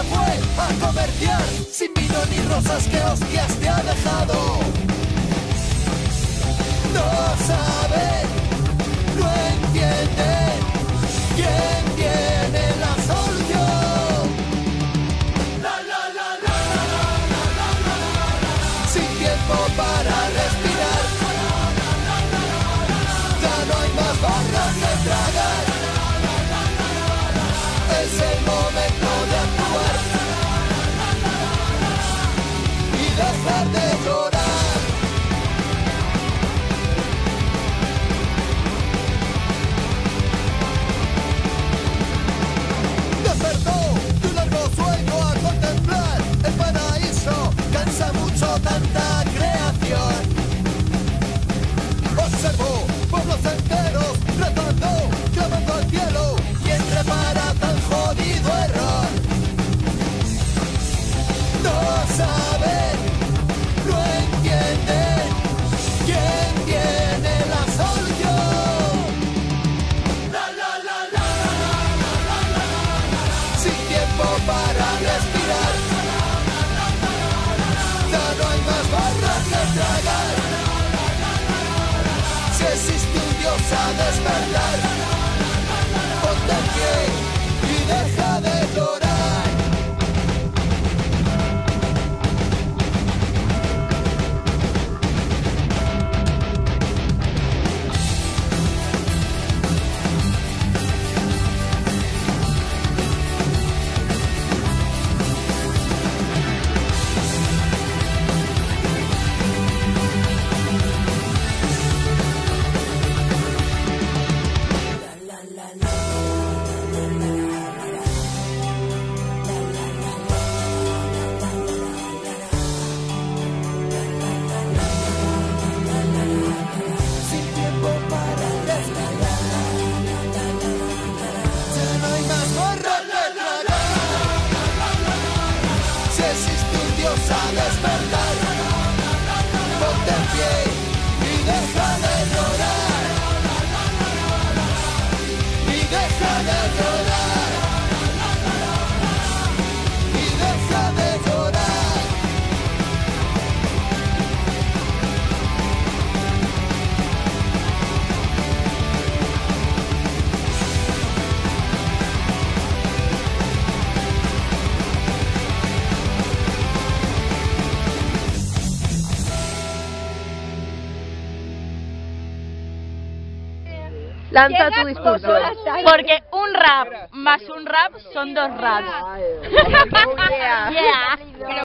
se fue a comerciar, sin vino ni rosas, que hostias te ha dejado. No saben, no entienden quién tiene la solución. Sin tiempo para respirar, ya no hay más barras que tragar. Es el momento de actuar y dejar de llorar. Despertó de un largo sueño a contemplar el paraíso. Cansa mucho tanta creación. Observó pueblos enteros rezando, clamando al cielo. ¿Quién repara tan jodido error? No saben, no entienden quién tiene la solución. Sin tiempo para respirar, ya no hay más barras que tragar. Si existe un Dios a despertar, ponte en pie y deja de llorar. A despertar, ponte en pie y deja de llorar, y deja de llorar, y deja de llorar. Lanza tu discurso. Porque un rap más un rap son dos raps. Yeah.